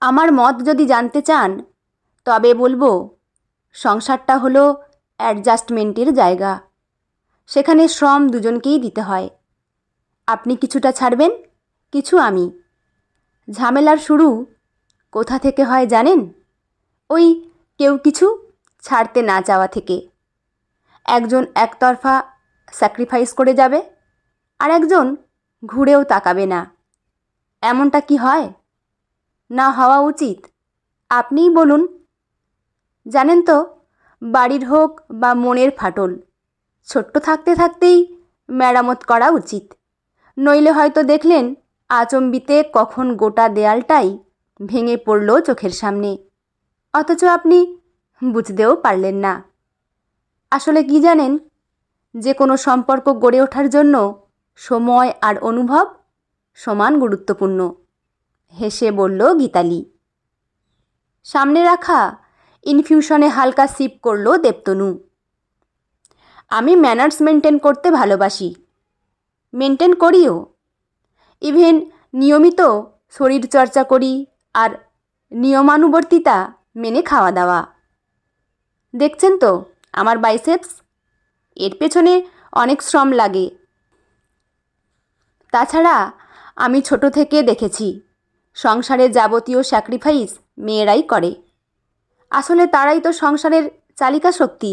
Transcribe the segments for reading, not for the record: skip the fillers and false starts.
আমার মত যদি জানতে চান তবে বলবো সংসারটা হলো অ্যাডজাস্টমেন্টের জায়গা। সেখানে শ্রম দুজনকেই দিতে হয়। আপনি কিছুটা ছাড়বেন, কিছু আমি। ঝামেলার শুরু কোথা থেকে হয় জানেন? ওই কেউ কিছু ছাড়তে না চাওয়া থেকে। একজন একতরফা স্যাক্রিফাইস করে যাবে, আর একজন ঘুরেও তাকাবে না। এমনটা কি হয়? না হওয়া উচিত? আপনিই বলুন। জানেন তো, বাড়ির হোক বা মনের ফাটল, ছোট্ট থাকতে থাকতেই মেরামত করা উচিত। নইলে হয়তো দেখলেন আচম্বিতে কখন গোটা দেয়ালটাই ভেঙে পড়ল চোখের সামনে, অথচ আপনি বুঝতেও পারলেন না। আসলে কি জানেন, যে কোনো সম্পর্ক গড়ে ওঠার জন্য সময় আর অনুভব সমান গুরুত্বপূর্ণ। হেসে বলল গীতালি। সামনে রাখা ইনফিউশনে হালকা সিপ করল দেবতনু। আমি ম্যানার্স মেনটেন করতে ভালোবাসি, মেনটেন করিও। ইভেন নিয়মিত শরীরচর্চা করি, আর নিয়মানুবর্তিতা মেনে খাওয়া দাওয়া। দেখছেন তো আমার বাইসেপস? এর পেছনে অনেক শ্রম লাগে। তাছাড়া আমি ছোট থেকে দেখেছি সংসারের যাবতীয় স্যাক্রিফাইস মেয়েরাই করে। আসলে তারাই তো সংসারের চালিকা শক্তি।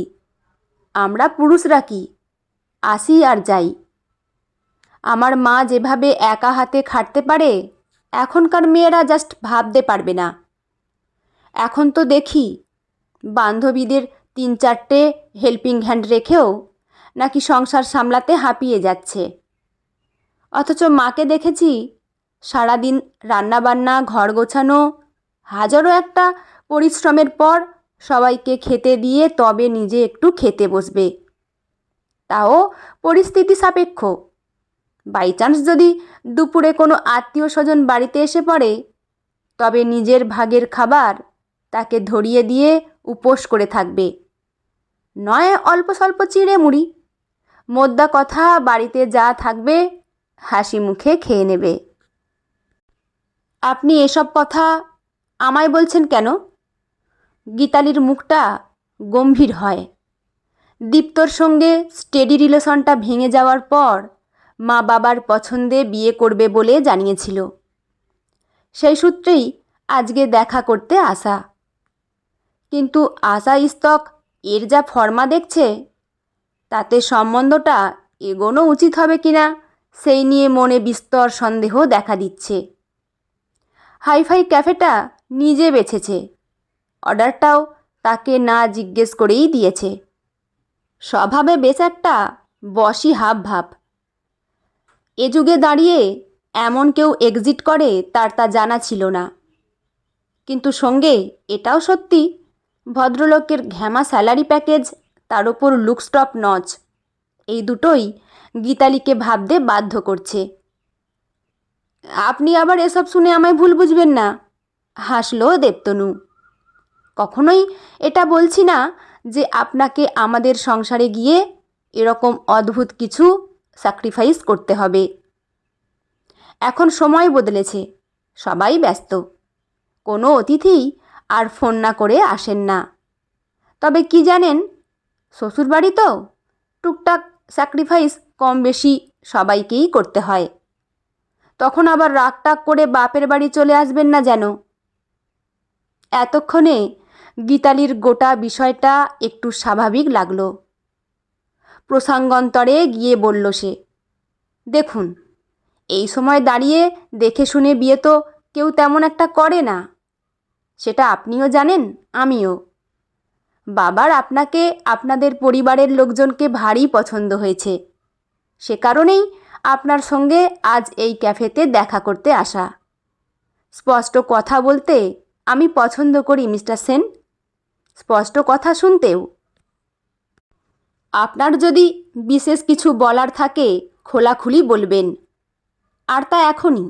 আমরা পুরুষরা কি, আসি আর যাই। আমার মা যেভাবে একা হাতে খাটতে পারে, এখনকার মেয়েরা জাস্ট ভাবতে পারবে না। এখন তো দেখি বান্ধবীদের 3-4টে হেল্পিং হ্যান্ড রেখেও নাকি সংসার সামলাতে হাঁপিয়ে যাচ্ছে। অথচ মাকে দেখেছি সারাদিন রান্নাবান্না, ঘর গোছানো, হাজারো একটা পরিশ্রমের পর সবাইকে খেতে দিয়ে তবে নিজে একটু খেতে বসবে। তাও পরিস্থিতি সাপেক্ষ। বাই চান্স যদি দুপুরে কোনো আত্মীয় স্বজন বাড়িতে এসে পড়ে, তবে নিজের ভাগের খাবার তাকে ধরিয়ে দিয়ে উপোস করে থাকবে। নয় অল্প স্বল্প চিড়ে মুড়ি, মোদ্দা কথা বাড়িতে যা থাকবে হাসি মুখে খেয়ে নেবে। আপনি এসব কথা আমায় বলছেন কেন? গীতালির মুখটা গম্ভীর হয়। দীপ্তর সঙ্গে স্টেডি রিলেশনটা ভেঙে যাওয়ার পর মা বাবার পছন্দে বিয়ে করবে বলে জানিয়েছিল। সেই সূত্রেই আজকে দেখা করতে আসা। কিন্তু আশা ইস্তক এর যা ফর্মা দেখছে, তাতে সম্বন্ধটা এগোনো উচিত হবে কিনা সেই নিয়ে মনে বিস্তর সন্দেহ দেখা দিচ্ছে। হাইফাই ক্যাফেটা নিজে বেছেছে, অর্ডারটাও তাকে না জিজ্ঞেস করেই দিয়েছে। স্বভাবে বেশ একটা বশি হাব ভাব। এ যুগে দাঁড়িয়ে এমন কেউ এক্সিট করে তার তা জানা ছিল না। কিন্তু সঙ্গে এটাও সত্যি, ভদ্রলোকের ঘ্যামা স্যালারি প্যাকেজ, তার ওপর লুকস টপ নচ, এই দুটোই গীতালিকে ভাবতে বাধ্য করছে। আপনি আবার এসব শুনে আমায় ভুল বুঝবেন না, হাসলো দেবতনু। কখনোই এটা বলছি না যে আপনাকে আমাদের সংসারে গিয়ে এরকম অদ্ভুত কিছু স্যাক্রিফাইস করতে হবে। এখন সময় বদলেছে, সবাই ব্যস্ত। কোনো অতিথি আর ফোন না করে আসেন না। তবে কি জানেন, শ্বশুরবাড়ি তো টুকটাক স্যাক্রিফাইস কম বেশি সবাইকেই করতে হয়। তখন আবার রাগটাগ করে বাপের বাড়ি চলে আসবেন না যেন। এতক্ষণে গীতালির গোটা বিষয়টা একটু স্বাভাবিক লাগলো। প্রসঙ্গান্তরে গিয়ে বলল সে, দেখুন, এই সময় দাঁড়িয়ে দেখে শুনে বিয়ে তো কেউ তেমন একটা করে না। সেটা আপনিও জানেন, আমিও। বাবার আপনাকে আপনাদের পরিবারের লোকজনকে ভারী পছন্দ হয়েছে। সে কারণেই আপনার সঙ্গে আজ এই ক্যাফেতে দেখা করতে আসা। স্পষ্ট কথা বলতে আমি পছন্দ করি মিস্টার সেন, স্পষ্ট কথা শুনতেও। আপনার যদি বিশেষ কিছু বলার থাকে খোলাখুলি বলবেন, আর তা এখনই।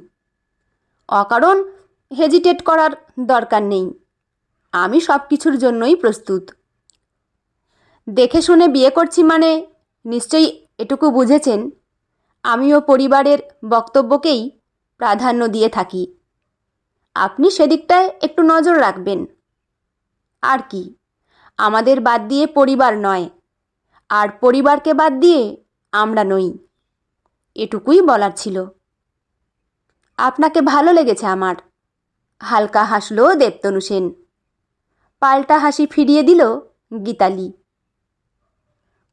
অকারণ হেজিটেট করার দরকার নেই। আমি সব কিছুর জন্যই প্রস্তুত। দেখে শুনে বিয়ে করছি মানে নিশ্চয়ই এটুকু বুঝেছেন, আমিও পরিবারের বক্তব্যকেই প্রাধান্য দিয়ে থাকি। আপনি সেদিকটায় একটু নজর রাখবেন। আর কি, আমাদের বাদ দিয়ে পরিবার নয়, আর পরিবারকে বাদ দিয়ে আমরা নই। এটুকুই বলার ছিল। আপনাকে ভালো লেগেছে আমার। হালকা হাসল দেবতনু সেন। পাল্টা হাসি ফিরিয়ে দিল গীতালি।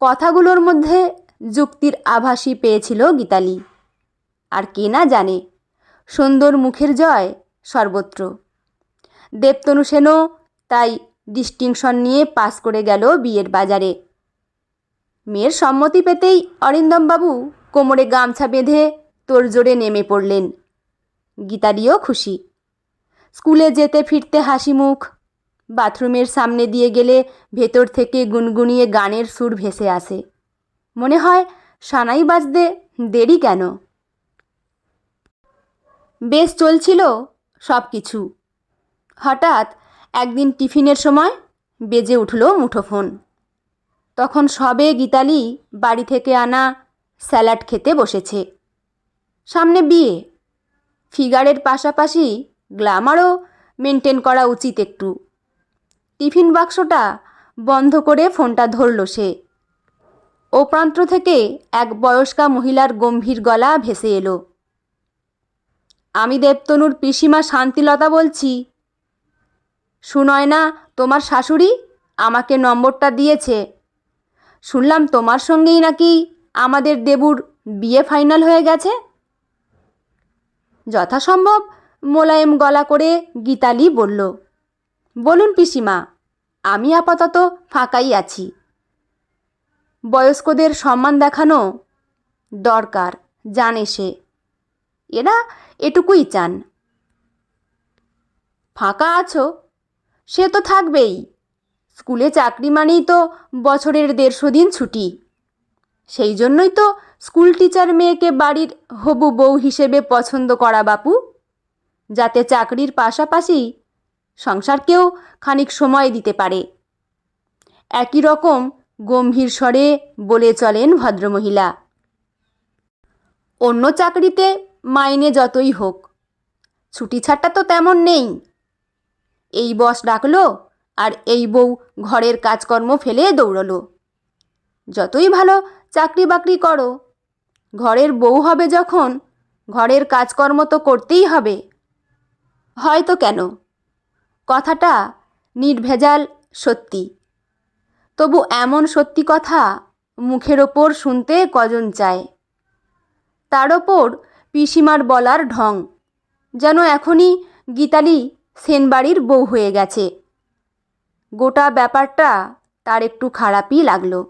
কথাগুলোর মধ্যে যুক্তির আভাসই পেয়েছিল গীতালি। আর কে না জানে, সুন্দর মুখের জয় সর্বত্র। দেবতনু সেনও তাই ডিস্টিংশন নিয়ে পাস করে গেল বিয়ের বাজারে। মেয়ের সম্মতি পেতেই অরিন্দমবাবু কোমরে গামছা বেঁধে তোড়জোড়ে নেমে পড়লেন। গীতালিও খুশি। স্কুলে যেতে ফিরতে হাসি মুখ। বাথরুমের সামনে দিয়ে গেলে ভেতর থেকে গুনগুনিয়ে গানের সুর ভেসে আসে। মনে হয় সানাই বাজতে দেরি কেন। বেশ চলছিল সব কিছু। হঠাৎ একদিন টিফিনের সময় বেজে উঠল মুঠোফোন। তখন সবে গীতালি বাড়ি থেকে আনা স্যালাড খেতে বসেছে। সামনে বিয়ে, ফিগারের পাশাপাশি গ্ল্যামারও মেনটেন করা উচিত একটু। টিফিন বাক্সটা বন্ধ করে ফোনটা ধরল সে। ও প্রান্ত থেকে এক বয়স্কা মহিলার গম্ভীর গলা ভেসে এলো। আমি দেবতনুর পিসিমা শান্তিলতা বলছি। সুনয়না তোমার শাশুড়ি আমাকে নম্বরটা দিয়েছে। শুনলাম তোমার সঙ্গেই নাকি আমাদের দেবুর বিয়ে ফাইনাল হয়ে গেছে। যথাসম্ভব মোলায়েম গলা করে গীতালি বলল, বলুন পিসিমা, আমি আপাতত ফাঁকাই আছি। বয়স্কদের সম্মান দেখানো দরকার, জানে সে। এরা এটুকুই চান। ফাঁকা আছো? সে তো থাকবেই। স্কুলে চাকরি মানেই তো বছরের 150 দিন ছুটি। সেই জন্যই তো স্কুল টিচার মেয়েকে বাড়ির হবু বউ হিসেবে পছন্দ করা বাপু, যাতে চাকরির পাশাপাশি সংসারকেও খানিক সময় দিতে পারে। একই রকম গম্ভীর স্বরে বলে চলেন ভদ্রমহিলা। অন্য চাকরিতে মাইনে যতই হোক, ছুটি ছাড়টা তো তেমন নেই। এই বস ডাকলো আর এই বউ ঘরের কাজকর্ম ফেলে দৌড়লো। যতই ভালো চাকরি বাকরি করো, ঘরের বউ হবে যখন, ঘরের কাজকর্ম তো করতেই হবে। হয়তো কেন, কথাটা নির্ভেজাল সত্যি। তবু এমন সত্যি কথা মুখের ওপর শুনতে কজন চায়। তার ওপর পিসিমার বলার ঢং, যেন এখনই গীতালি সেনবাড়ির বউ হয়ে গেছে। গোটা ব্যাপারটা তার একটু খারাপই লাগলো।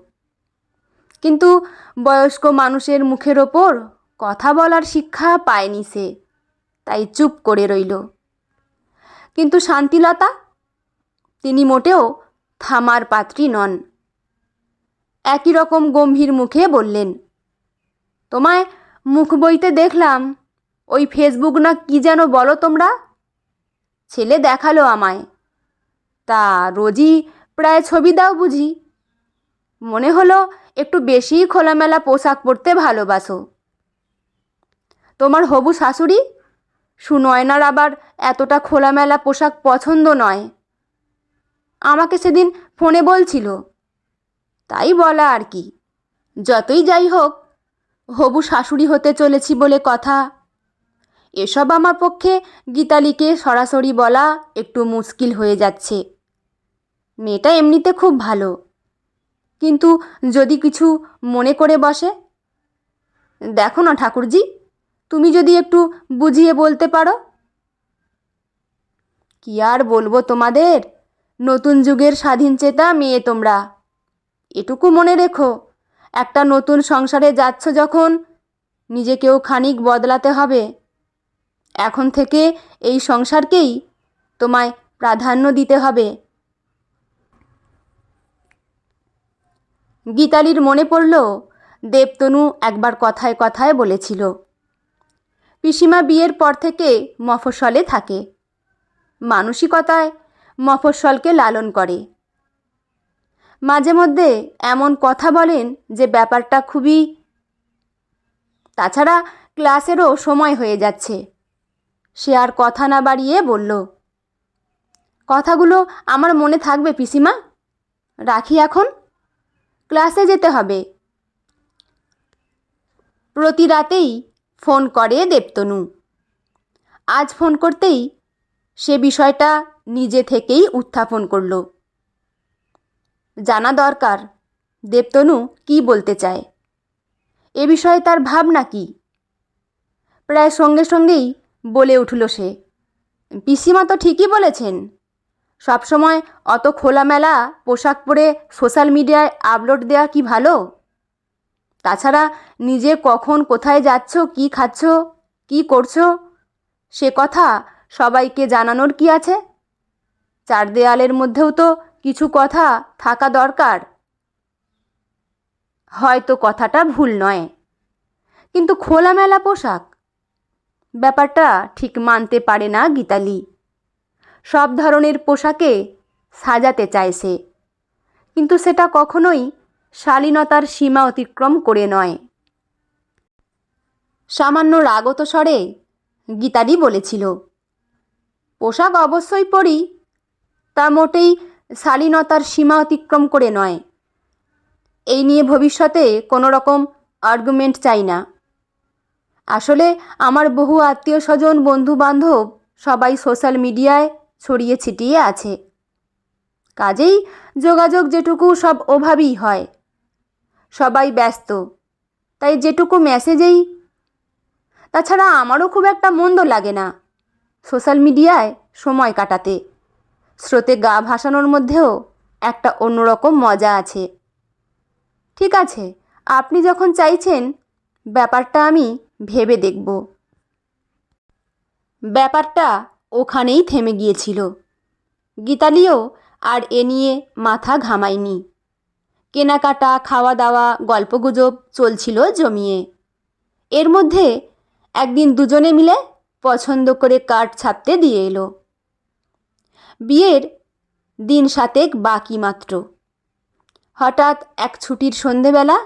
কিন্তু বয়স্ক মানুষের মুখের ওপর কথা বলার শিক্ষা পায়নি সে, তাই চুপ করে রইল। কিন্তু শান্তিলতা, তিনি মোটেও থামার পাত্রী নন। একই রকম গম্ভীর মুখে বললেন, তোমায় মুখ বইতে দেখলাম, ওই ফেসবুক না কি যেন বলো তোমরা। ছেলে দেখালো আমায়। তা রোজই প্রায় ছবি দাও বুঝি? মনে হলো একটু বেশিই খোলামেলা পোশাক পরতে ভালোবাসো। তোমার হবু শাশুড়ি সুনয়নার আবার এতটা খোলামেলা পোশাক পছন্দ নয়, আমাকে সেদিন ফোনে বলছিল। তাই বলা আর কি। যতই যাই হোক, হবু শাশুড়ি হতে চলেছি বলে কথা। এসব আমার পক্ষে গীতালিকে সরাসরি বলা একটু মুশকিল হয়ে যাচ্ছে। মেয়েটা এমনিতে খুব ভালো, কিন্তু যদি কিছু মনে করে বসে। দেখো না ঠাকুরজি, তুমি যদি একটু বুঝিয়ে বলতে পারো। কি আর বলবো তোমাদের, নতুন যুগের স্বাধীনচেতা মেয়ে তোমরা। এটুকু মনে রেখো, একটা নতুন সংসারে যাচ্ছ যখন, নিজেকেও খানিক বদলাতে হবে। এখন থেকে এই সংসারকেই তোমায় প্রাধান্য দিতে হবে। গীতালির মনে পড়ল দেবতনু একবার কথায় কথায় বলেছিল, পিসিমা বিয়ের পর থেকে মফস্বলে থাকে, মানসিকতায় মফস্বলকে লালন করে। মাঝে মধ্যে এমন কথা বলেন যে ব্যাপারটা খুবই। তাছাড়া ক্লাসেরও সময় হয়ে যাচ্ছে। সে আর কথা না বাড়িয়ে বলল, কথাগুলো আমার মনে থাকবে পিসিমা, রাখি এখন, ক্লাসে যেতে হবে। প্রতি রাতেই ফোন করে দেবতনু। আজ ফোন করতেই সে বিষয়টা নিজে থেকেই উত্থাপন করল। জানা দরকার দেবতনু কি বলতে চায়, এ বিষয়ে তার ভাবনা কি। প্রায় সঙ্গে সঙ্গেই বলে উঠল সে, পিসিমা তো ঠিকই বলেছেন, সবসময় অত খোলামেলা পোশাক পরে সোশ্যাল মিডিয়ায় আপলোড দেওয়া কি ভালো? তাছাড়া নিজে কখন কোথায় যাচ্ছ, কি খাচ্ছ, কি করছো, সে কথা সবাইকে জানানোর কি আছে? চার দেয়ালের মধ্যেও তো কিছু কথা থাকা দরকার। হয়তো কথাটা ভুল নয়, কিন্তু খোলামেলা পোশাক, ব্যাপারটা ঠিক মানতে পারে না গীতালি। সব ধরনের পোশাকে সাজাতে চায় সে, কিন্তু সেটা কখনোই শালীনতার সীমা অতিক্রম করে নয়। সামান্য রাগত স্বরে গীতালি বলেছিল, পোশাক অবশ্যই পরি, তা মোটেই শালীনতার সীমা অতিক্রম করে নয়। এই নিয়ে ভবিষ্যতে কোনো রকম আর্গুমেন্ট চাই না। আসলে আমার বহু আত্মীয় স্বজন, বন্ধু বান্ধব সবাই সোশ্যাল মিডিয়ায় ছড়িয়ে ছিটিয়ে আছে, কাজেই যোগাযোগ যেটুকু সব ওভাবেই হয়। সবাই ব্যস্ত, তাই যেটুকু মেসেজেই। তাছাড়া আমারও খুব একটা মন্দ লাগে না সোশ্যাল মিডিয়ায় সময় কাটাতে। স্রোতে গা ভাসানোর মধ্যেও একটা অন্যরকম মজা আছে। ঠিক আছে, আপনি যখন চাইছেন, ব্যাপারটা আমি ভেবে দেখব। ব্যাপারটা ওখানেই থেমে গিয়েছিল। গীতালিও আর এ নিয়ে মাথা ঘামায়নি। কেনাকাটা, খাওয়া দাওয়া, গল্পগুজব চলছিল জমিয়ে। এর মধ্যে একদিন দুজনে মিলে পছন্দ করে কার্ড ছাপতে দিয়ে এলো। বিয়ের দিন 7 বাকি মাত্র। হঠাৎ এক ছুটির সন্ধেবেলা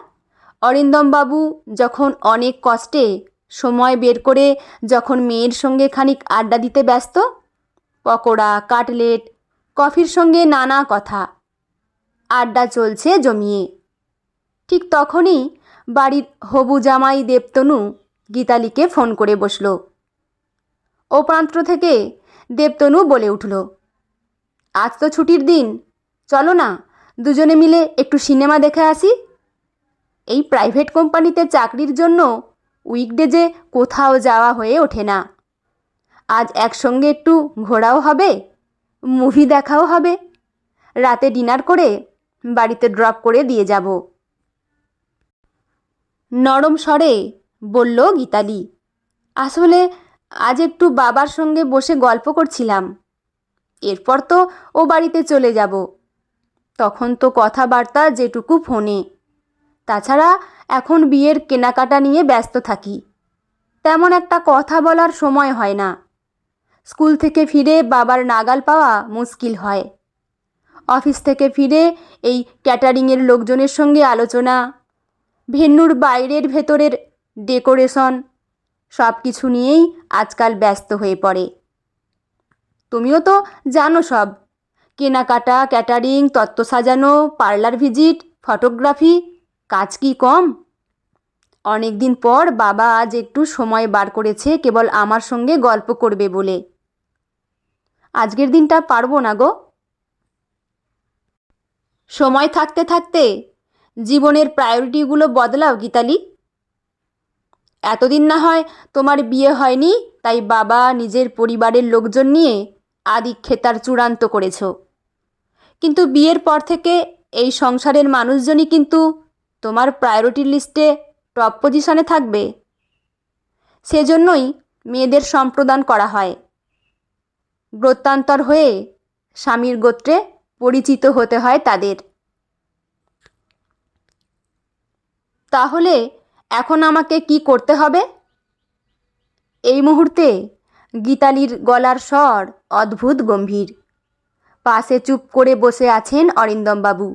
অরিন্দমবাবু যখন অনেক কষ্টে সময় বের করে যখন মেয়ের সঙ্গে খানিক আড্ডা দিতে ব্যস্ত, পকোড়া, কাটলেট, কফির সঙ্গে নানা কথা, আড্ডা চলছে জমিয়ে, ঠিক তখনই বাড়ির হবু জামাই দেবতনু গীতালিকে ফোন করে বসল। ও প্রান্ত থেকে দেবতনু বলে উঠল, আজ তো ছুটির দিন, চলো না দুজনে মিলে একটু সিনেমা দেখে আসি। এই প্রাইভেট কোম্পানিতে চাকরির জন্য উইকডেজে কোথাও যাওয়া হয়ে ওঠে না। আজ একসঙ্গে একটু ঘোরাও হবে, মুভি দেখাও হবে, রাতে ডিনার করে বাড়িতে ড্রপ করে দিয়ে যাব। নরম স্বরে বলল গীতালি, আসলে আজ একটু বাবার সঙ্গে বসে গল্প করছিলাম, এরপর তো ও বাড়িতে চলে যাব। তখন তো কথাবার্তা যেটুকু ফোনে, তাছাড়া এখন বিয়ের কেনাকাটা নিয়ে ব্যস্ত থাকি, তেমন একটা কথা বলার সময় হয় না। স্কুল থেকে ফিরে বাবার নাগাল পাওয়া মুশকিল হয়। অফিস থেকে ফিরে এই ক্যাটারিংয়ের লোকজনের সঙ্গে আলোচনা, ভেন্যুর বাইরের ভেতরের ডেকোরেশন, সব কিছু নিয়েই আজকাল ব্যস্ত হয়ে পড়ে। তুমিও তো জানো সব, কেনাকাটা, ক্যাটারিং, তত্ত্ব সাজানো, পার্লার ভিজিট, ফটোগ্রাফি, কাজ কি কম? অনেক দিন পর বাবা আজ একটু সময় বার করেছে কেবল আমার সঙ্গে গল্প করবে বলে। আজকের দিনটা পারবো না গো। সময় থাকতে থাকতে জীবনের প্রায়োরিটিগুলো বদলাও গীতালি। এতদিন না হয় তোমার বিয়ে হয়নি, তাই বাবা নিজের পরিবারের লোকজন নিয়ে আদিক্ষেতার চূড়ান্ত করেছ, কিন্তু বিয়ের পর থেকে এই সংসারের মানুষজনই কিন্তু তোমার প্রায়োরিটি লিস্টে টপ পজিশনে থাকবে। সেজন্যই মেয়েদের সম্প্রদান করা হয়, গোত্রান্তর হয়ে স্বামীর গোত্রে পরিচিত হতে হয় তাদের। তাহলে এখন আমাকে কি করতে হবে? এই মুহূর্তে গীতালির গলার স্বর অদ্ভুত গম্ভীর। পাশে চুপ করে বসে আছেন অরিন্দমবাবু।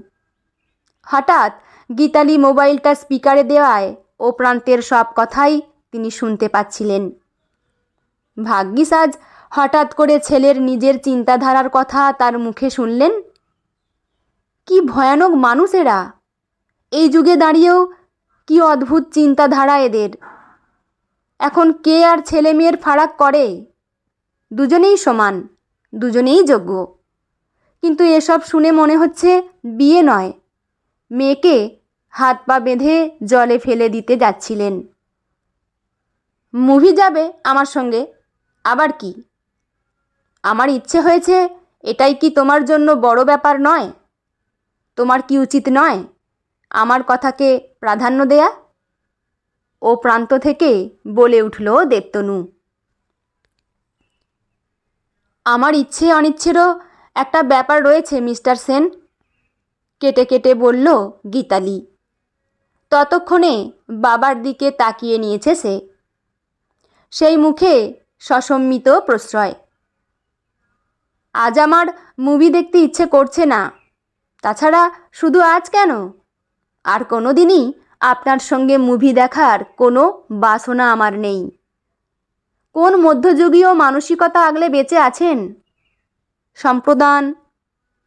হঠাৎ গীতালি মোবাইলটা স্পিকারে দেওয়ায় ও প্রান্তের সব কথাই তিনি শুনতে পাচ্ছিলেন। ভাগ্যিস আজ হঠাৎ করে ছেলের নিজের চিন্তাধারার কথা তার মুখে শুনলেন। কি ভয়ানক মানুষ এরা! এই যুগে দাঁড়িয়েও কি অদ্ভুত চিন্তাধারা এদের। এখন কে আর ছেলে মেয়ের ফারাক করে? দুজনেই সমান, দুজনেই যোগ্য। কিন্তু এসব শুনে মনে হচ্ছে বিয়ে নয়, মেয়েকে হাত পা বেঁধে জলে ফেলে দিতে যাচ্ছিলেন। মুভি যাবে আমার সঙ্গে? আবার কি? আমার ইচ্ছে হয়েছে, এটাই কি তোমার জন্য বড় ব্যাপার নয়? তোমার কি উচিত নয় আমার কথাকে প্রাধান্য দেয়া? ও প্রান্ত থেকে বলে উঠল দেবতনু। আমার ইচ্ছে অনিচ্ছেরও একটা ব্যাপার রয়েছে মিস্টার সেন, কেটে কেটে বলল গীতালি। ততক্ষণে বাবার দিকে তাকিয়ে নিয়েছে সে। সেই মুখে সসম্মিত প্রশ্রয়। আজ আমার মুভি দেখতে ইচ্ছে করছে না। তাছাড়া শুধু আজ কেন, আর কোনো দিনই আপনার সঙ্গে মুভি দেখার কোনো বাসনা আমার নেই। কোন মধ্যযুগীয় মানসিকতা আগলে বেঁচে আছেন? সম্প্রদান,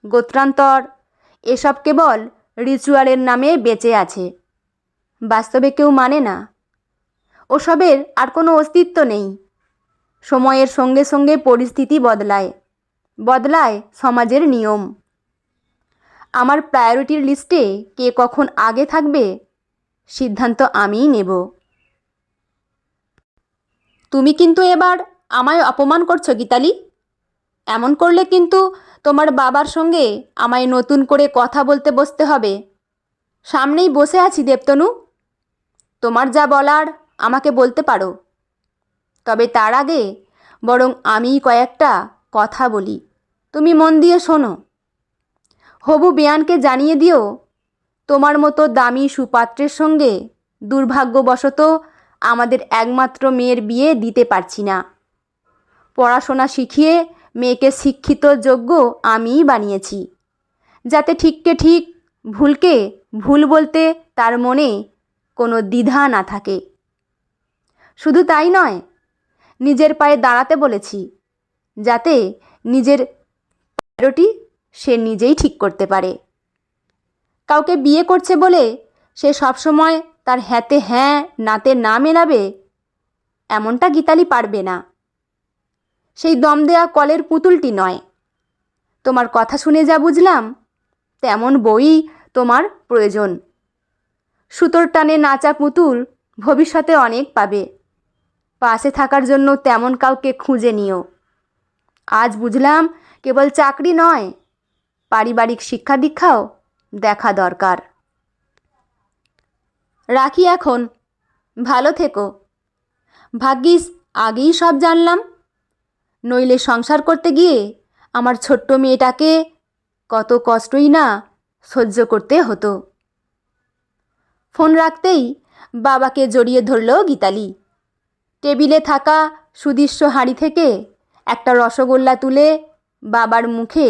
গোত্রান্তর এসব কেবল রিচুয়ালের নামে বেঁচে আছে, বাস্তবে কেউ মানে না। ওসবের আর কোনো অস্তিত্ব নেই। সময়ের সঙ্গে সঙ্গে পরিস্থিতি বদলায়, বদলায় সমাজের নিয়ম। আমার প্রায়োরিটির লিস্টে কে কখন আগে থাকবে সিদ্ধান্ত আমিই নেব। তুমি কিন্তু এবার আমায় অপমান করছো গীতালি। এমন করলে কিন্তু তোমার বাবার সঙ্গে আমায় নতুন করে কথা বলতে বসতে হবে। সামনেই বসে আছি দেবতনু, তোমার যা বলার আমাকে বলতে পারো। তবে তার আগে বরং আমিই কয়েকটা কথা বলি, তুমি মন দিয়ে শোনো। হবু বেয়ানকে জানিয়ে দিও, তোমার মতো দামি সুপাত্রের সঙ্গে দুর্ভাগ্যবশত আমাদের একমাত্র মেয়ের বিয়ে দিতে পারছি না। পড়াশোনা শিখিয়ে মেয়েকে শিক্ষিত যোগ্য আমিই বানিয়েছি, যাতে ঠিককে ঠিক, ভুলকে ভুল বলতে তার মনে কোনো দ্বিধা না থাকে। শুধু তাই নয়, নিজের পায়ে দাঁড়াতে বলেছি, যাতে নিজের প্রায়োরিটি সে নিজেই ঠিক করতে পারে। কাউকে বিয়ে করছে বলে সে সবসময় তার হ্যাঁতে হ্যাঁ নাতে না মেলাবে, এমনটা গীতালি পারবে না। সেই দম দেয়া কলের পুতুলটি নয়। তোমার কথা শুনে যা বুঝলাম, তেমন বই তোমার প্রয়োজন। সুতোর টানে নাচা পুতুল ভবিষ্যতে অনেক পাবে। পাশে থাকার জন্য তেমন কাউকে খুঁজে নিও। আজ বুঝলাম কেবল চাকরি নয়, পারিবারিক শিক্ষা দীক্ষাও দেখা দরকার। রাখি এখন, ভালো থেকো। ভাগ্যিস আগেই সব জানলাম, নইলে সংসার করতে গিয়ে আমার ছোট্ট মেয়েটাকে কত কষ্টই না সহ্য করতে হতো। ফোন রাখতেই বাবাকে জড়িয়ে ধরল গীতালি। টেবিলে থাকা সুদৃশ্য হাঁড়ি থেকে একটা রসগোল্লা তুলে বাবার মুখে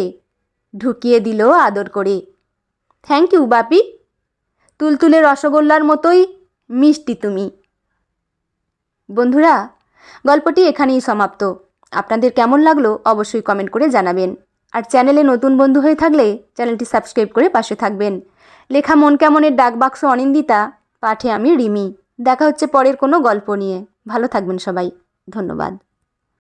ঢুকিয়ে দিল আদর করে। থ্যাংক ইউ বাপি, তুলতুলে রসগোল্লার মতোই মিষ্টি তুমি। বন্ধুরা, গল্পটি এখানেই সমাপ্ত। আপনাদের কেমন লাগলো অবশ্যই কমেন্ট করে জানাবেন। আর চ্যানেলে নতুন বন্ধু হয়ে থাকলে চ্যানেলটি সাবস্ক্রাইব করে পাশে থাকবেন। লেখা মন কেমনের ডাকবাক্স অনিন্দিতা, পাঠে আমি রিমি। দেখা হচ্ছে পরের কোনো গল্প নিয়ে। ভালো থাকবেন সবাই, ধন্যবাদ।